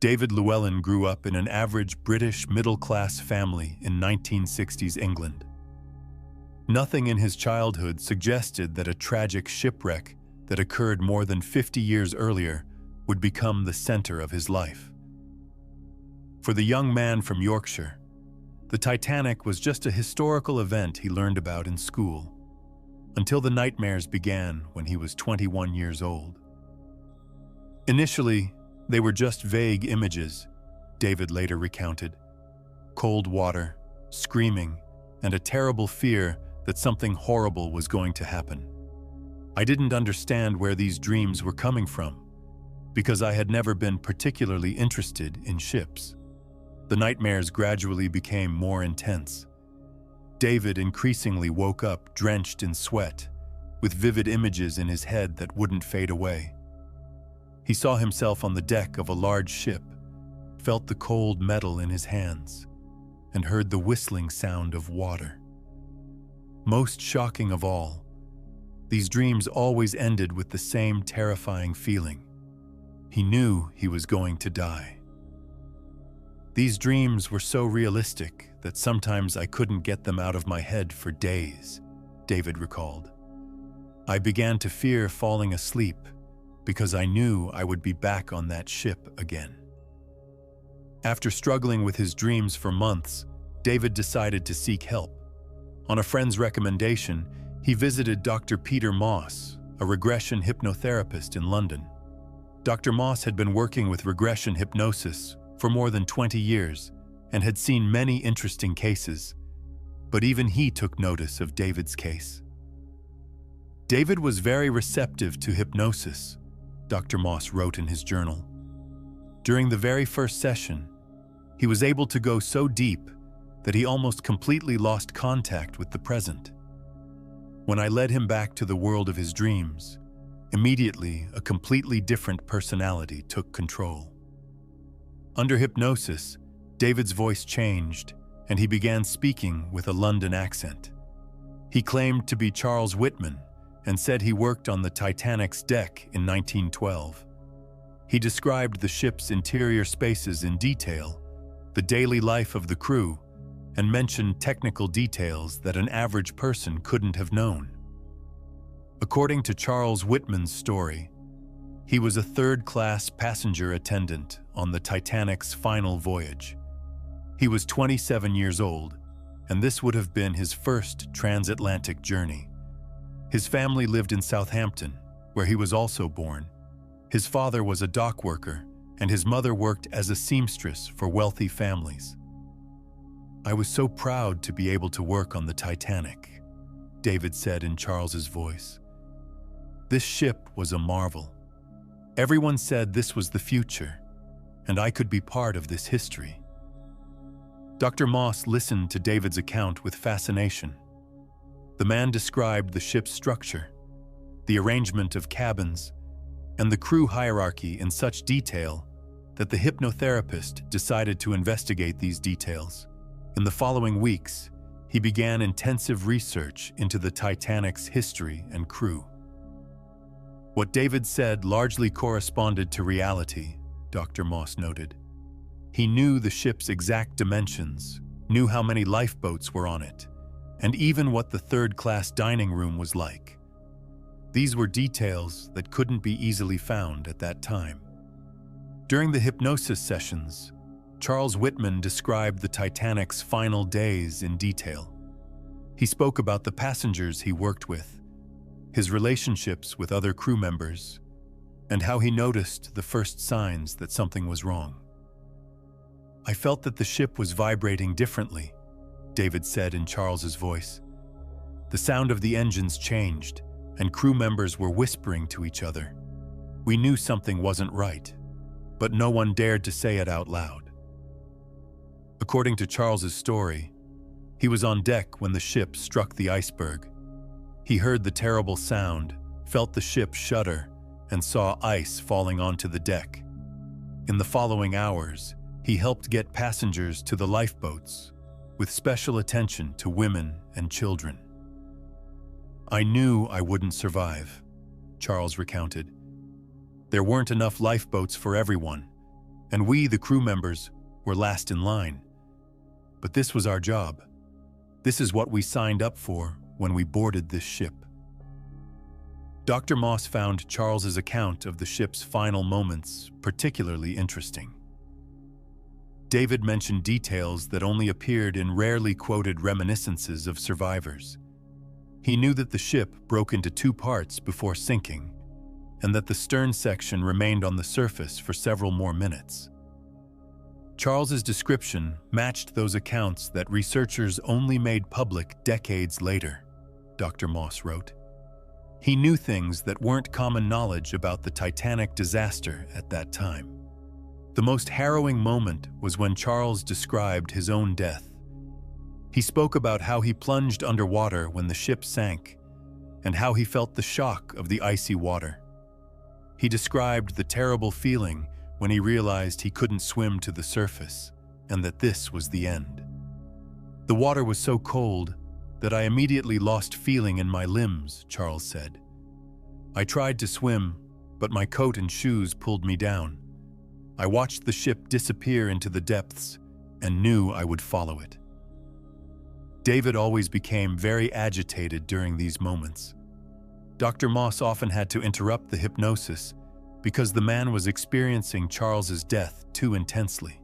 David Llewellyn grew up in an average British middle-class family in 1960s England. Nothing in his childhood suggested that a tragic shipwreck that occurred more than 50 years earlier would become the center of his life. For the young man from Yorkshire, the Titanic was just a historical event he learned about in school, until the nightmares began when he was 21 years old. Initially, they were just vague images, David later recounted. Cold water, screaming, and a terrible fear that something horrible was going to happen. I didn't understand where these dreams were coming from, because I had never been particularly interested in ships. The nightmares gradually became more intense. David increasingly woke up drenched in sweat, with vivid images in his head that wouldn't fade away. He saw himself on the deck of a large ship, felt the cold metal in his hands, and heard the whistling sound of water. Most shocking of all, these dreams always ended with the same terrifying feeling. He knew he was going to die. These dreams were so realistic that sometimes I couldn't get them out of my head for days, David recalled. I began to fear falling asleep because I knew I would be back on that ship again. After struggling with his dreams for months, David decided to seek help. On a friend's recommendation, he visited Dr. Peter Moss, a regression hypnotherapist in London. Dr. Moss had been working with regression hypnosis for more than 20 years and had seen many interesting cases, but even he took notice of David's case. David was very receptive to hypnosis, Dr. Moss wrote in his journal. During the very first session, he was able to go so deep that he almost completely lost contact with the present. When I led him back to the world of his dreams, immediately a completely different personality took control. Under hypnosis, David's voice changed, and he began speaking with a London accent. He claimed to be Charles Whitman and said he worked on the Titanic's deck in 1912. He described the ship's interior spaces in detail, the daily life of the crew, and mentioned technical details that an average person couldn't have known. According to Charles Whitman's story, he was a third-class passenger attendant on the Titanic's final voyage. He was 27 years old, and this would have been his first transatlantic journey. His family lived in Southampton, where he was also born. His father was a dockworker, and his mother worked as a seamstress for wealthy families. "I was so proud to be able to work on the Titanic," David said in Charles's voice. "This ship was a marvel. Everyone said this was the future, and I could be part of this history." Dr. Moss listened to David's account with fascination. The man described the ship's structure, the arrangement of cabins, and the crew hierarchy in such detail that the hypnotherapist decided to investigate these details. In the following weeks, he began intensive research into the Titanic's history and crew. What David said largely corresponded to reality, Dr. Moss noted. He knew the ship's exact dimensions, knew how many lifeboats were on it, and even what the third-class dining room was like. These were details that couldn't be easily found at that time. During the hypnosis sessions, Charles Whitman described the Titanic's final days in detail. He spoke about the passengers he worked with, his relationships with other crew members, and how he noticed the first signs that something was wrong. "I felt that the ship was vibrating differently," David said in Charles's voice. "The sound of the engines changed, and crew members were whispering to each other. We knew something wasn't right, but no one dared to say it out loud." According to Charles's story, he was on deck when the ship struck the iceberg. He heard the terrible sound, felt the ship shudder, and saw ice falling onto the deck. In the following hours, he helped get passengers to the lifeboats, with special attention to women and children. "I knew I wouldn't survive," Charles recounted. "There weren't enough lifeboats for everyone, and we, the crew members, were last in line. But this was our job. This is what we signed up for when we boarded this ship. Dr. Moss found Charles's account of the ship's final moments particularly interesting. David mentioned details that only appeared in rarely quoted reminiscences of survivors. He knew that the ship broke into two parts before sinking, and that the stern section remained on the surface for several more minutes. Charles's description matched those accounts that researchers only made public decades later, Dr. Moss wrote. He knew things that weren't common knowledge about the Titanic disaster at that time. The most harrowing moment was when Charles described his own death. He spoke about how he plunged underwater when the ship sank, and how he felt the shock of the icy water. He described the terrible feeling when he realized he couldn't swim to the surface, and that this was the end. The water was so cold that I immediately lost feeling in my limbs, Charles said. I tried to swim, but my coat and shoes pulled me down. I watched the ship disappear into the depths and knew I would follow it. David always became very agitated during these moments. Dr. Moss often had to interrupt the hypnosis because the man was experiencing Charles's death too intensely.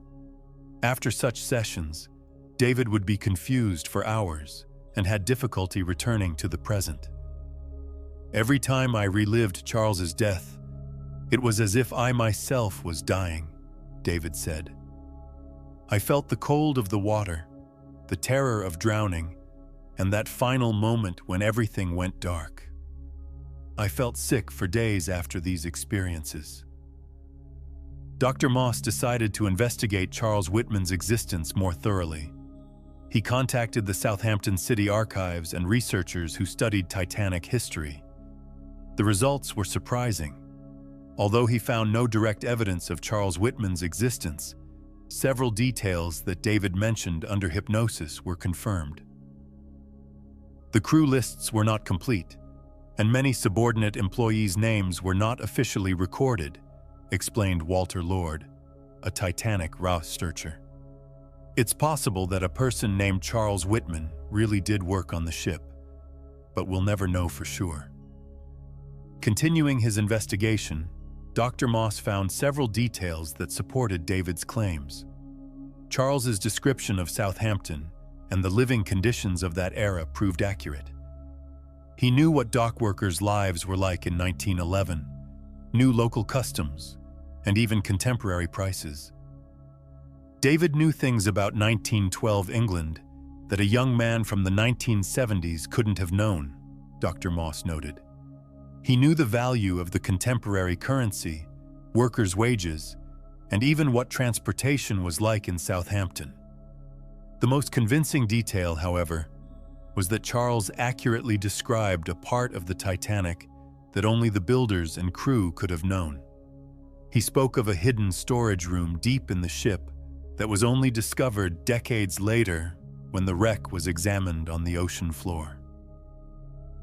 After such sessions, David would be confused for hours and had difficulty returning to the present. Every time I relived Charles's death, it was as if I myself was dying, David said. I felt the cold of the water, the terror of drowning, and that final moment when everything went dark. I felt sick for days after these experiences. Dr. Moss decided to investigate Charles Whitman's existence more thoroughly. He contacted the Southampton City Archives and researchers who studied Titanic history. The results were surprising. Although he found no direct evidence of Charles Whitman's existence, several details that David mentioned under hypnosis were confirmed. The crew lists were not complete, and many subordinate employees' names were not officially recorded, explained Walter Lord, a Titanic researcher. It's possible that a person named Charles Whitman really did work on the ship, but we'll never know for sure. Continuing his investigation, Dr. Moss found several details that supported David's claims. Charles's description of Southampton and the living conditions of that era proved accurate. He knew what dockworkers' lives were like in 1911, knew local customs, and even contemporary prices. David knew things about 1912 England that a young man from the 1970s couldn't have known, Dr. Moss noted. He knew the value of the contemporary currency, workers' wages, and even what transportation was like in Southampton. The most convincing detail, however, was that Charles accurately described a part of the Titanic that only the builders and crew could have known. He spoke of a hidden storage room deep in the ship that was only discovered decades later when the wreck was examined on the ocean floor.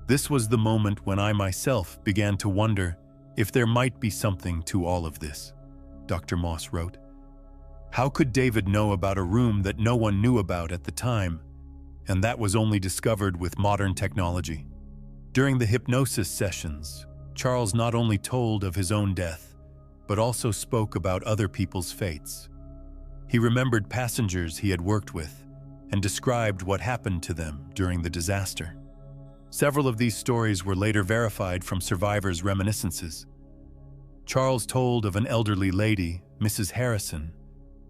This was the moment when I myself began to wonder if there might be something to all of this, Dr. Moss wrote. How could David know about a room that no one knew about at the time, and that was only discovered with modern technology? During the hypnosis sessions, Charles not only told of his own death, but also spoke about other people's fates. He remembered passengers he had worked with and described what happened to them during the disaster. Several of these stories were later verified from survivors' reminiscences. Charles told of an elderly lady, Mrs. Harrison,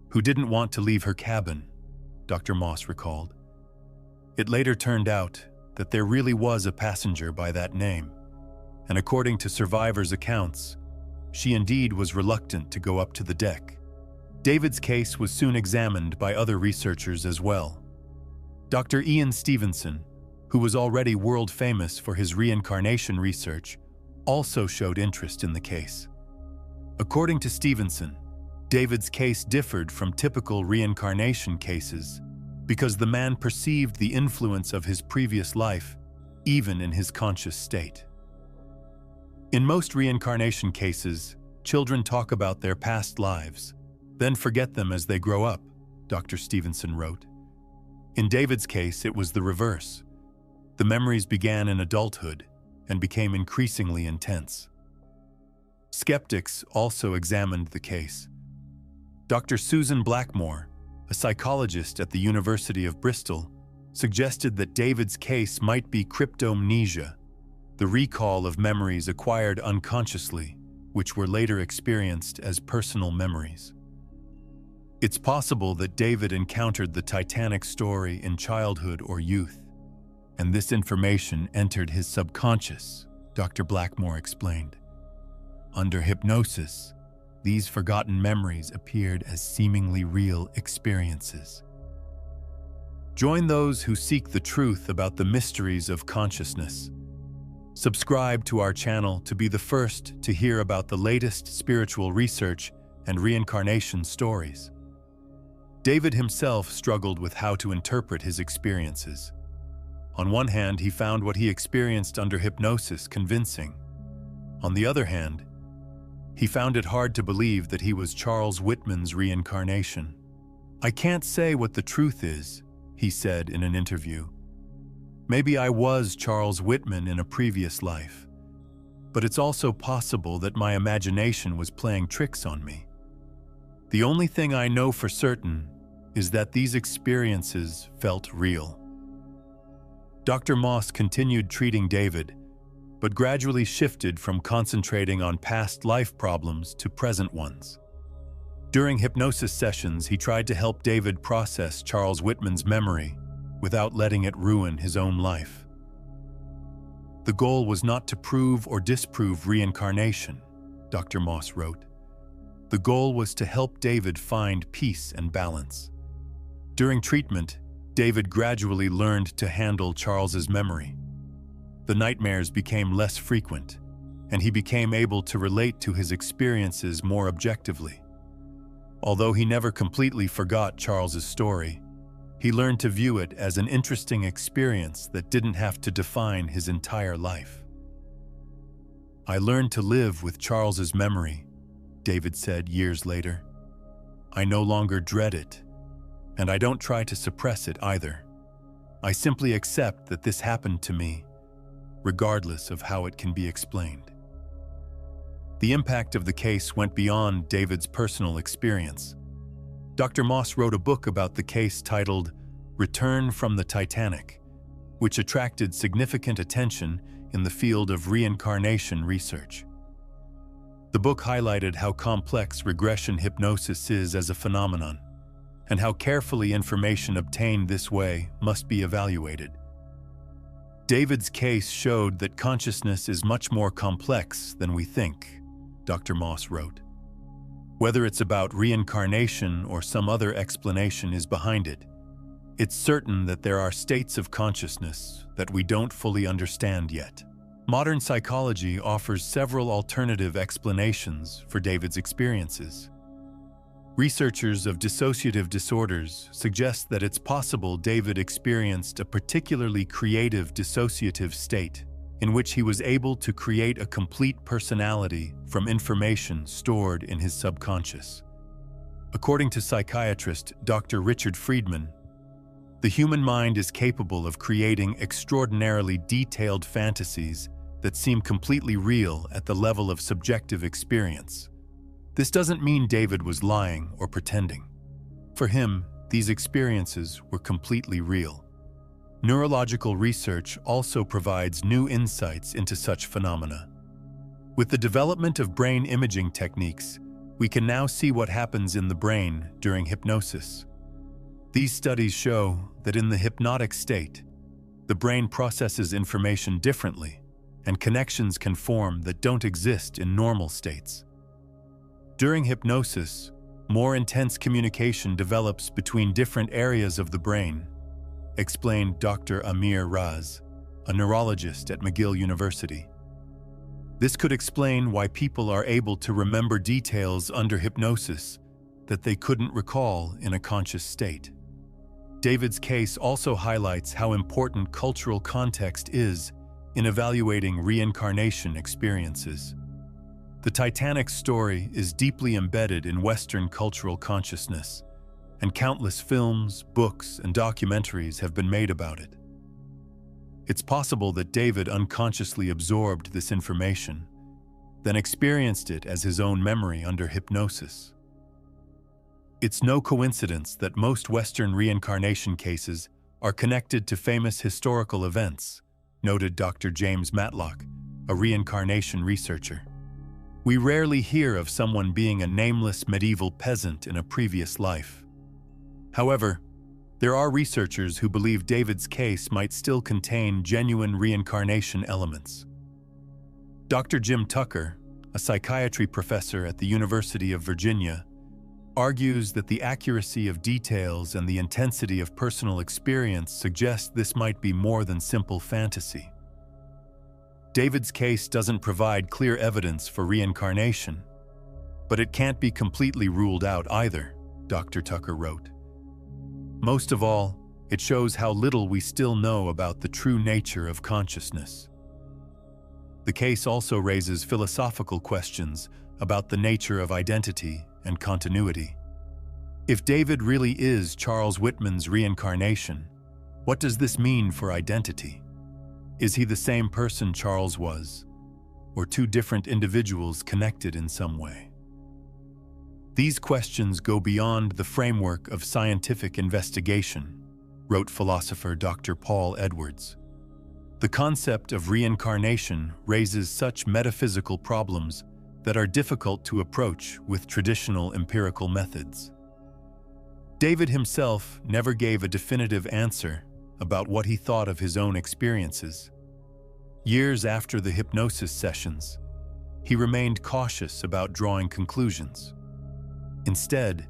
who didn't want to leave her cabin, Dr. Moss recalled. It later turned out that there really was a passenger by that name, and according to survivors' accounts, she indeed was reluctant to go up to the deck. David's case was soon examined by other researchers as well. Dr. Ian Stevenson, who was already world famous for his reincarnation research, also showed interest in the case. According to Stevenson, David's case differed from typical reincarnation cases because the man perceived the influence of his previous life, even in his conscious state. In most reincarnation cases, children talk about their past lives, then forget them as they grow up, Dr. Stevenson wrote. In David's case, it was the reverse. The memories began in adulthood and became increasingly intense. Skeptics also examined the case. Dr. Susan Blackmore, a psychologist at the University of Bristol, suggested that David's case might be cryptomnesia, the recall of memories acquired unconsciously, which were later experienced as personal memories. It's possible that David encountered the Titanic story in childhood or youth, and this information entered his subconscious, Dr. Blackmore explained. Under hypnosis, these forgotten memories appeared as seemingly real experiences. Join those who seek the truth about the mysteries of consciousness. Subscribe to our channel to be the first to hear about the latest spiritual research and reincarnation stories. David himself struggled with how to interpret his experiences. On one hand, he found what he experienced under hypnosis convincing. On the other hand, he found it hard to believe that he was Charles Whitman's reincarnation. "I can't say what the truth is," he said in an interview. "Maybe I was Charles Whitman in a previous life, but it's also possible that my imagination was playing tricks on me. The only thing I know for certain is that these experiences felt real." Dr. Moss continued treating David, but gradually shifted from concentrating on past life problems to present ones. During hypnosis sessions, he tried to help David process Charles Whitman's memory without letting it ruin his own life. The goal was not to prove or disprove reincarnation, Dr. Moss wrote. The goal was to help David find peace and balance. During treatment, David gradually learned to handle Charles's memory. The nightmares became less frequent, and he became able to relate to his experiences more objectively. Although he never completely forgot Charles's story, he learned to view it as an interesting experience that didn't have to define his entire life. "I learned to live with Charles's memory," David said years later. "I no longer dread it, and I don't try to suppress it either. I simply accept that this happened to me, regardless of how it can be explained." The impact of the case went beyond David's personal experience. Dr. Moss wrote a book about the case titled Return from the Titanic, which attracted significant attention in the field of reincarnation research. The book highlighted how complex regression hypnosis is as a phenomenon, and how carefully information obtained this way must be evaluated. David's case showed that consciousness is much more complex than we think, Dr. Moss wrote. Whether it's about reincarnation or some other explanation is behind it, it's certain that there are states of consciousness that we don't fully understand yet. Modern psychology offers several alternative explanations for David's experiences. Researchers of dissociative disorders suggest that it's possible David experienced a particularly creative dissociative state in which he was able to create a complete personality from information stored in his subconscious. According to psychiatrist Dr. Richard Friedman, the human mind is capable of creating extraordinarily detailed fantasies that seem completely real at the level of subjective experience. This doesn't mean David was lying or pretending. For him, these experiences were completely real. Neurological research also provides new insights into such phenomena. With the development of brain imaging techniques, we can now see what happens in the brain during hypnosis. These studies show that in the hypnotic state, the brain processes information differently, and connections can form that don't exist in normal states. During hypnosis, more intense communication develops between different areas of the brain, explained Dr. Amir Raz, a neurologist at McGill University. This could explain why people are able to remember details under hypnosis that they couldn't recall in a conscious state. David's case also highlights how important cultural context is in evaluating reincarnation experiences. The Titanic story is deeply embedded in Western cultural consciousness, and countless films, books, and documentaries have been made about it. It's possible that David unconsciously absorbed this information, then experienced it as his own memory under hypnosis. It's no coincidence that most Western reincarnation cases are connected to famous historical events, noted Dr. James Matlock, a reincarnation researcher. We rarely hear of someone being a nameless medieval peasant in a previous life. However, there are researchers who believe David's case might still contain genuine reincarnation elements. Dr. Jim Tucker, a psychiatry professor at the University of Virginia, argues that the accuracy of details and the intensity of personal experience suggest this might be more than simple fantasy. David's case doesn't provide clear evidence for reincarnation, but it can't be completely ruled out either, Dr. Tucker wrote. Most of all, it shows how little we still know about the true nature of consciousness. The case also raises philosophical questions about the nature of identity and continuity. If David really is Charles Whitman's reincarnation, what does this mean for identity? Is he the same person Charles was, or two different individuals connected in some way? These questions go beyond the framework of scientific investigation, wrote philosopher Dr. Paul Edwards. The concept of reincarnation raises such metaphysical problems that are difficult to approach with traditional empirical methods. David himself never gave a definitive answer about what he thought of his own experiences. Years after the hypnosis sessions, he remained cautious about drawing conclusions. Instead,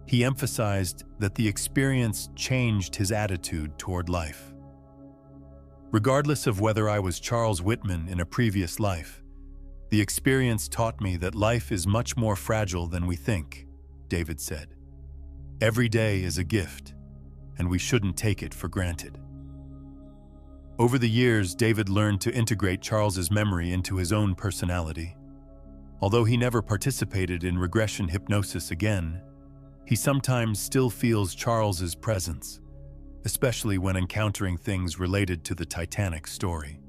he emphasized that the experience changed his attitude toward life. Regardless of whether I was Charles Whitman in a previous life, the experience taught me that life is much more fragile than we think, David said. Every day is a gift, and we shouldn't take it for granted. Over the years, David learned to integrate Charles's memory into his own personality. Although he never participated in regression hypnosis again, he sometimes still feels Charles's presence, especially when encountering things related to the Titanic story.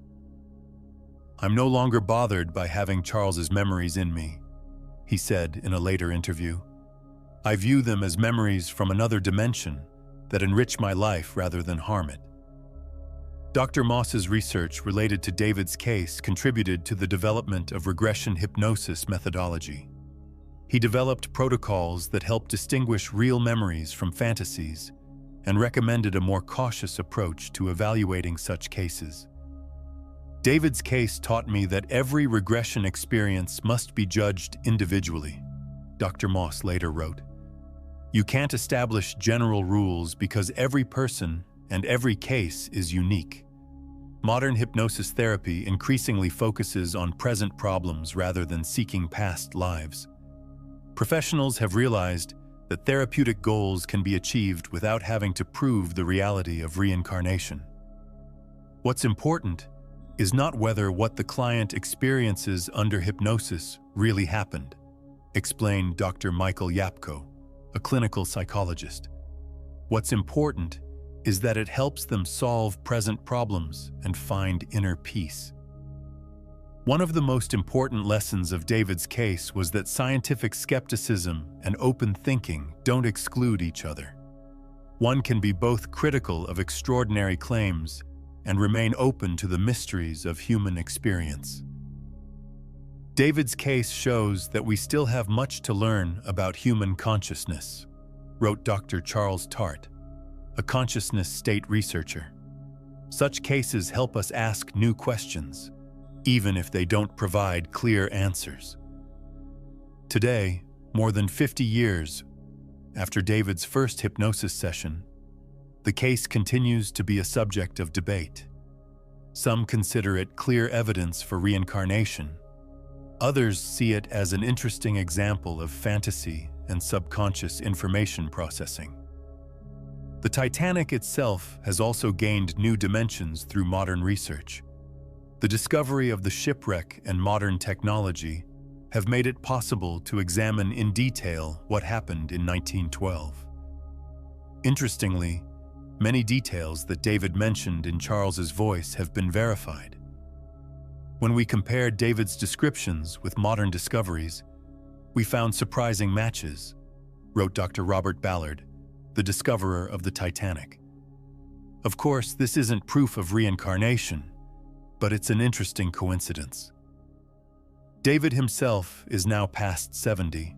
"I'm no longer bothered by having Charles's memories in me," he said in a later interview. "I view them as memories from another dimension that enrich my life rather than harm it." Dr. Moss's research related to David's case contributed to the development of regression hypnosis methodology. He developed protocols that help distinguish real memories from fantasies and recommended a more cautious approach to evaluating such cases. "David's case taught me that every regression experience must be judged individually," Dr. Moss later wrote. "You can't establish general rules because every person and every case is unique." Modern hypnosis therapy increasingly focuses on present problems rather than seeking past lives. Professionals have realized that therapeutic goals can be achieved without having to prove the reality of reincarnation. What's important is not whether what the client experiences under hypnosis really happened, explained Dr. Michael Yapko, a clinical psychologist. What's important is that it helps them solve present problems and find inner peace. One of the most important lessons of David's case was that scientific skepticism and open thinking don't exclude each other. One can be both critical of extraordinary claims and remain open to the mysteries of human experience. David's case shows that we still have much to learn about human consciousness, wrote Dr. Charles Tart, a consciousness state researcher. Such cases help us ask new questions, even if they don't provide clear answers. Today, more than 50 years after David's first hypnosis session, the case continues to be a subject of debate. Some consider it clear evidence for reincarnation. Others see it as an interesting example of fantasy and subconscious information processing. The Titanic itself has also gained new dimensions through modern research. The discovery of the shipwreck and modern technology have made it possible to examine in detail what happened in 1912. Interestingly, many details that David mentioned in Charles's voice have been verified. When we compared David's descriptions with modern discoveries, we found surprising matches, wrote Dr. Robert Ballard, the discoverer of the Titanic. Of course, this isn't proof of reincarnation, but it's an interesting coincidence. David himself is now past 70.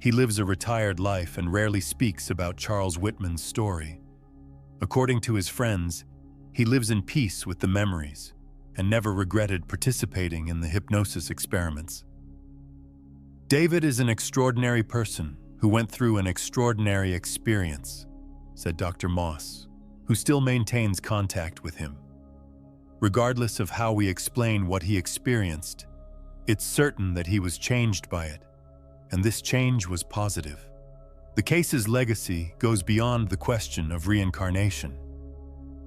He lives a retired life and rarely speaks about Charles Whitman's story. According to his friends, he lives in peace with the memories and never regretted participating in the hypnosis experiments. David is an extraordinary person who went through an extraordinary experience, said Dr. Moss, who still maintains contact with him. Regardless of how we explain what he experienced, it's certain that he was changed by it, and this change was positive. The case's legacy goes beyond the question of reincarnation.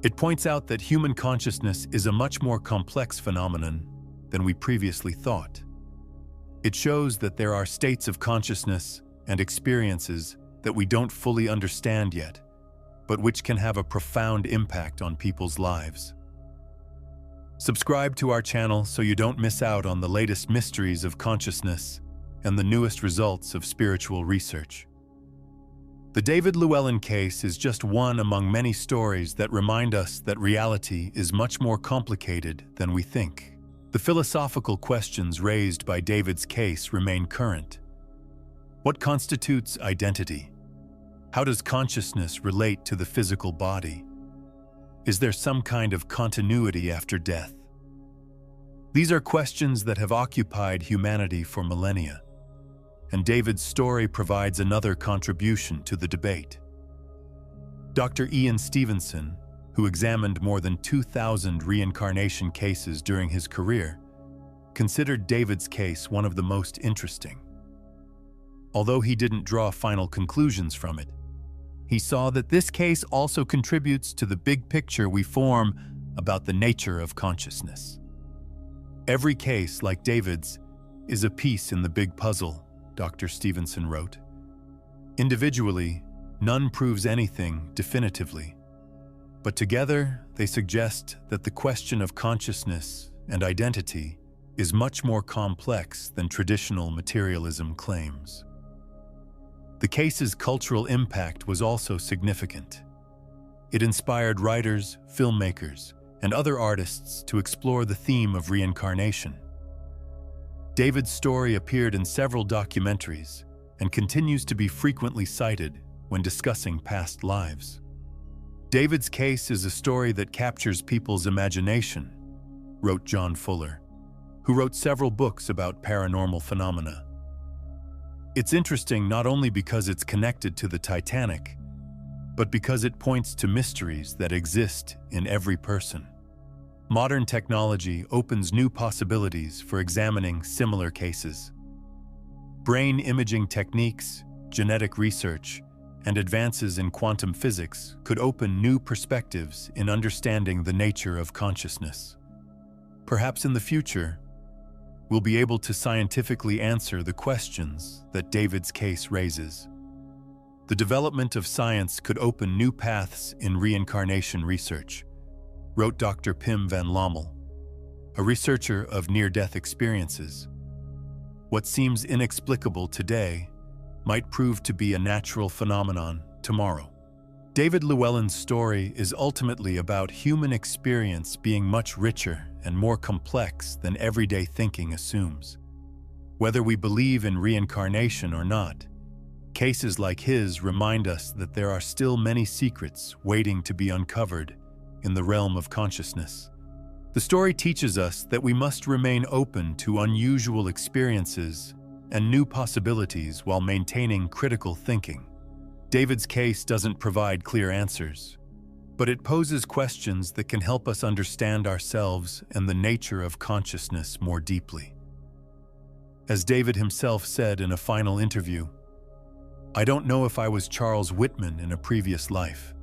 It points out that human consciousness is a much more complex phenomenon than we previously thought. It shows that there are states of consciousness and experiences that we don't fully understand yet, but which can have a profound impact on people's lives. Subscribe to our channel so you don't miss out on the latest mysteries of consciousness and the newest results of spiritual research. The David Llewellyn case is just one among many stories that remind us that reality is much more complicated than we think. The philosophical questions raised by David's case remain current. What constitutes identity? How does consciousness relate to the physical body? Is there some kind of continuity after death? These are questions that have occupied humanity for millennia, and David's story provides another contribution to the debate. Dr. Ian Stevenson, who examined more than 2,000 reincarnation cases during his career, considered David's case one of the most interesting. Although he didn't draw final conclusions from it, he saw that this case also contributes to the big picture we form about the nature of consciousness. Every case, like David's, is a piece in the big puzzle, Dr. Stevenson wrote. Individually, none proves anything definitively, but together they suggest that the question of consciousness and identity is much more complex than traditional materialism claims. The case's cultural impact was also significant. It inspired writers, filmmakers, and other artists to explore the theme of reincarnation. David's story appeared in several documentaries and continues to be frequently cited when discussing past lives. David's case is a story that captures people's imagination, wrote John Fuller, who wrote several books about paranormal phenomena. It's interesting not only because it's connected to the Titanic, but because it points to mysteries that exist in every person. Modern technology opens new possibilities for examining similar cases. Brain imaging techniques, genetic research, and advances in quantum physics could open new perspectives in understanding the nature of consciousness. Perhaps in the future, we'll be able to scientifically answer the questions that David's case raises. The development of science could open new paths in reincarnation research, wrote Dr. Pim van Lommel, a researcher of near-death experiences. What seems inexplicable today might prove to be a natural phenomenon tomorrow. David Llewellyn's story is ultimately about human experience being much richer and more complex than everyday thinking assumes. Whether we believe in reincarnation or not, cases like his remind us that there are still many secrets waiting to be uncovered in the realm of consciousness. The story teaches us that we must remain open to unusual experiences and new possibilities while maintaining critical thinking. David's case doesn't provide clear answers, but it poses questions that can help us understand ourselves and the nature of consciousness more deeply. As David himself said in a final interview, "I don't know if I was Charles Whitman in a previous life,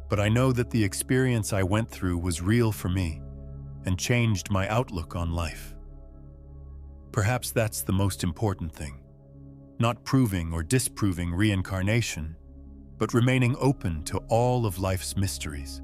but I know that the experience I went through was real for me and changed my outlook on life." Perhaps that's the most important thing. Not proving or disproving reincarnation, but remaining open to all of life's mysteries.